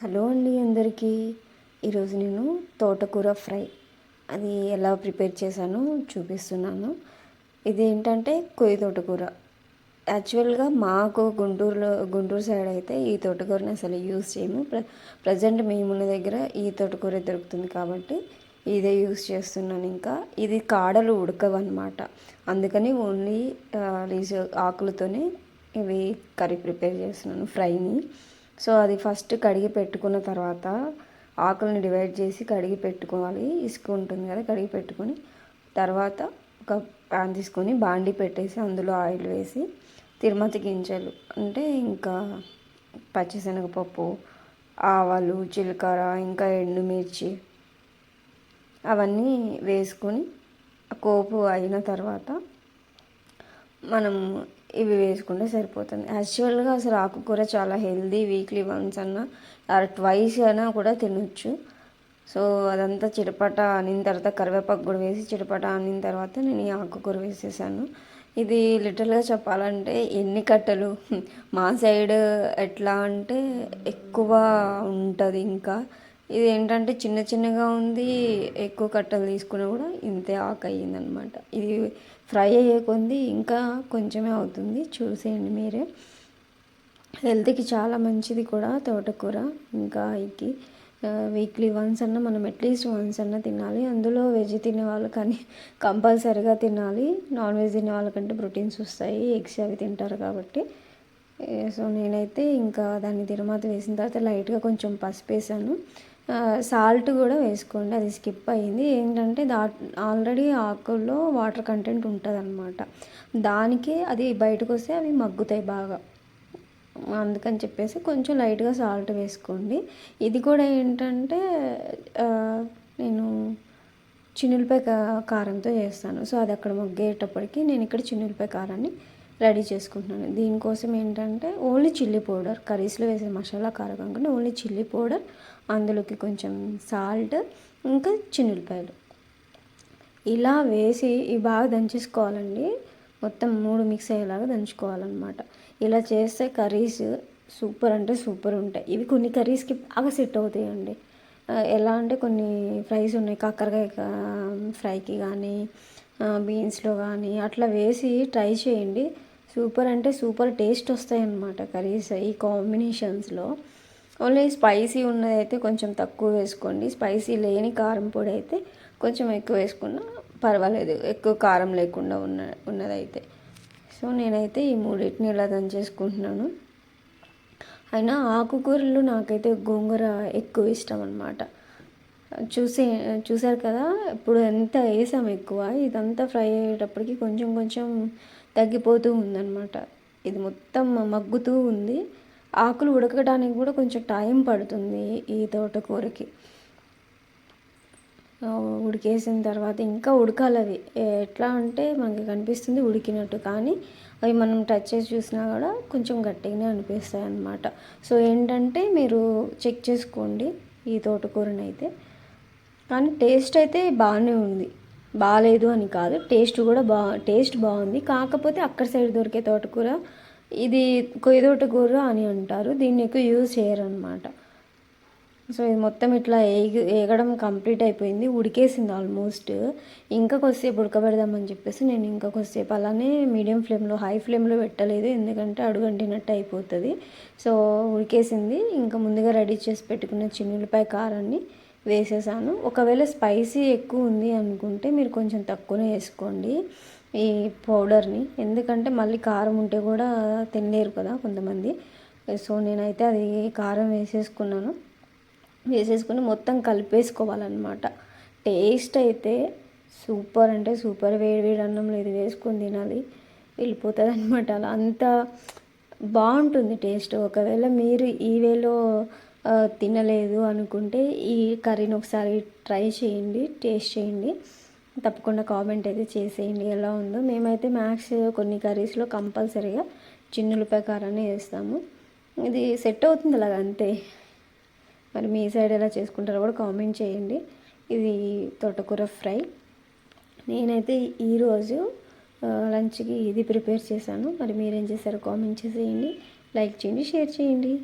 Hello అండి అందరికీ. ఈరోజు నేను తోటకూర ఫ్రై అది ఎలా ప్రిపేర్ చేశానో చూపిస్తున్నాను. ఇది ఏంటంటే కొయ్య తోటకూర. యాక్చువల్గా మాకు గుంటూరు సైడ్ అయితే ఈ తోటకూరని అసలు యూస్ చేయము. ప్రజెంట్ మేమున్న దగ్గర ఈ తోటకూర దొరుకుతుంది కాబట్టి ఇదే యూస్ చేస్తున్నాను. ఇంకా ఇది కాడలు ఉడకవన్నమాట, అందుకని ఓన్లీ లీజ్ ఆకులతోనే ఇవి కర్రీ ప్రిపేర్ చేస్తున్నాను, ఫ్రైని. సో అది ఫస్ట్ కడిగి పెట్టుకున్న తర్వాత ఆకుల్ని డివైడ్ చేసి కడిగి పెట్టుకోవాలి. ఇసుక ఉంటుంది కదా, కడిగి పెట్టుకొని తర్వాత ఒక ప్యాన్ తీసుకొని బాండి పెట్టేసి అందులో ఆయిల్ వేసి తిరుమతి గింజలు అంటే ఇంకా పచ్చిశనగపప్పు, ఆవాలు, జీలకర్ర, ఇంకా ఎండుమిర్చి అవన్నీ వేసుకొని కోపు అయిన తర్వాత మనం ఇవి వేసుకుంటే సరిపోతుంది. యాక్చువల్గా అసలు ఆకుకూర చాలా హెల్దీ, వీక్లీ వన్స్ అన్నా ట్వైస్ అయినా కూడా తినొచ్చు. సో అదంతా చిటపట అనిన తర్వాత కరివేపాకు కూడా వేసి చిటపట అనిన తర్వాత నేను ఈ ఆకుకూర వేసేసాను. ఇది లిటరల్గా చెప్పాలంటే ఎన్ని కట్టలు మా సైడ్ ఎట్లా అంటే ఎక్కువ ఉంటుంది. ఇంకా ఇది ఏంటంటే చిన్న చిన్నగా ఉంది, ఎక్కువ కట్టలు తీసుకున్నా కూడా ఇంతే ఆకు అయ్యిందనమాట. ఇది ఫ్రై అయ్యే కొంది ఇంకా కొంచెమే అవుతుంది, చూసేయండి మీరే. హెల్త్కి చాలా మంచిది కూడా తోటకూర. ఇంకా ఇది వీక్లీ వన్స్ అన్న మనం అట్లీస్ట్ వన్స్ అన్న తినాలి. అందులో వెజ్ తినే వాళ్ళు కానీ కంపల్సరీగా తినాలి. నాన్ వెజ్ తినే వాళ్ళకంటే ప్రోటీన్స్ వస్తాయి, ఎగ్స్ అవి తింటారు కాబట్టి. సో నేనైతే ఇంకా దాన్ని తిరువాత వేసిన తర్వాత లైట్గా కొంచెం పసుపు వేసాను. సాల్ట్ కూడా వేసుకోండి, అది స్కిప్ అయ్యింది. ఏంటంటే ఆల్రెడీ ఆకుల్లో వాటర్ కంటెంట్ ఉంటుంది అనమాట, దానికి అది బయటకు వస్తే అవి మగ్గుతాయి బాగా. అందుకని చెప్పేసి కొంచెం లైట్గా సాల్ట్ వేసుకోండి. ఇది కూడా ఏంటంటే నేను చిన్నులపాయ కారంతో చేస్తాను. సో అది అక్కడ మగ్గేటప్పటికి నేను ఇక్కడ చిన్నులపాయ కారాన్ని రెడీ చేసుకుంటున్నాను. దీనికోసం ఏంటంటే ఓన్లీ చిల్లీ పౌడర్, కర్రీస్లో వేసే మసాలా కారం కాకుండా ఓన్లీ చిల్లీ పౌడర్, అందులోకి కొంచెం సాల్ట్, ఇంకా చిన్నులపాయలు ఇలా వేసి ఇవి బాగా దంచేసుకోవాలండి. మొత్తం 3 మిక్స్ అయ్యేలాగా దంచుకోవాలన్నమాట. ఇలా చేస్తే కర్రీస్ సూపర్ అంటే సూపర్ ఉంటాయి. ఇవి కొన్ని కర్రీస్కి బాగా సెట్ అవుతాయండి. ఎలా అంటే కొన్ని ఫ్రైస్ ఉన్నాయి, కాకరకాయ ఫ్రైకి కానీ బీన్స్లో కానీ అట్లా వేసి ట్రై చేయండి. సూపర్ అంటే సూపర్ టేస్ట్ వస్తాయి అన్నమాట కర్రీస్ ఈ కాంబినేషన్స్లో. ఓన్లీ స్పైసీ ఉన్నదైతే కొంచెం తక్కువ వేసుకోండి, స్పైసీ లేని కారం పొడి అయితే కొంచెం ఎక్కువ వేసుకున్నా పర్వాలేదు, ఎక్కువ కారం లేకుండా ఉన్నదైతే. సో నేనైతే ఈ మూడింటిని ఇలా దంచేసుకుంటున్నాను. అయినా ఆకుకూరలు నాకైతే గోంగూర ఎక్కువ ఇష్టం అన్నమాట. చూసారు కదా, ఇప్పుడు ఎంత వేసాము ఎక్కువ, ఇదంతా ఫ్రై అయ్యేటప్పటికి కొంచెం కొంచెం తగ్గిపోతూ ఉందన్నమాట. ఇది మొత్తం మగ్గుతూ ఉంది. ఆకులు ఉడకడానికి కూడా కొంచెం టైం పడుతుంది ఈ తోటకూరకి. ఉడికేసిన తర్వాత ఇంకా ఉడకాలి అవి. ఎట్లా అంటే మనకి కనిపిస్తుంది ఉడికినట్టు, కానీ అవి మనం టచ్ చేసి చూసినా కూడా కొంచెం గట్టిగానే అనిపిస్తాయి అన్నమాట. సో ఏంటంటే మీరు చెక్ చేసుకోండి ఈ తోటకూరని అయితే. కానీ టేస్ట్ అయితే బాగానే ఉంది, బాగాలేదు అని కాదు, టేస్ట్ బాగుంది. కాకపోతే అక్కడ సైడ్ దొరికే తోటకూర ఇది కొయ్య తోటకూర అని అంటారు, దీన్ని ఎక్కువ యూజ్ చేయరనమాట. సో ఇది మొత్తం ఇట్లా ఏగడం కంప్లీట్ అయిపోయింది, ఉడికేసింది ఆల్మోస్ట్. ఇంకా కొద్దిసేపు ఉడకబెడదామని చెప్పేసి నేను ఇంకా కొద్దిసేపు అలానే మీడియం ఫ్లేమ్లో, హై ఫ్లేమ్లో పెట్టలేదు, ఎందుకంటే అడుగంటినట్టు అయిపోతుంది. సో ఉడికేసింది. ఇంకా ముందుగా రెడీ చేసి పెట్టుకున్న చిన్నులపాయ కారాన్ని వేసేసాను. ఒకవేళ స్పైసీ ఎక్కువ ఉంది అనుకుంటే మీరు కొంచెం తక్కువనే వేసుకోండి ఈ పౌడర్ని, ఎందుకంటే మళ్ళీ కారం ఉంటే కూడా తినలేరు కదా కొంతమంది. సో నేనైతే అది కారం వేసేసుకుని మొత్తం కలిపేసుకోవాలన్నమాట. టేస్ట్ అయితే సూపర్ అంటే సూపర్. వేడి అన్నంలో ఇది వేసుకొని తినాలి, వెళ్ళిపోతుంది అనమాట. అలా అంత బాగుంటుంది టేస్ట్. ఒకవేళ మీరు ఈ వేలో తినలేదు అనుకుంటే ఈ కర్రీని ఒకసారి ట్రై చేయండి, టేస్ట్ చేయండి, తప్పకుండా కామెంట్ అయితే చేసేయండి ఎలా ఉందో. మేమైతే మ్యాక్స్ కొన్ని కర్రీస్లో కంపల్సరీగా చిన్నులపాయ కారాన్ని వేస్తాము. ఇది సెట్ అవుతుంది అలాగ అంతే. మరి మీ సైడ్ ఎలా చేసుకుంటారో కూడా కామెంట్ చేయండి. ఇది తోటకూర ఫ్రై. నేనైతే ఈరోజు లంచ్కి ఇది ప్రిపేర్ చేశాను. మరి మీరేం చేశారో కామెంట్ చేసేయండి, లైక్ చేయండి, షేర్ చేయండి.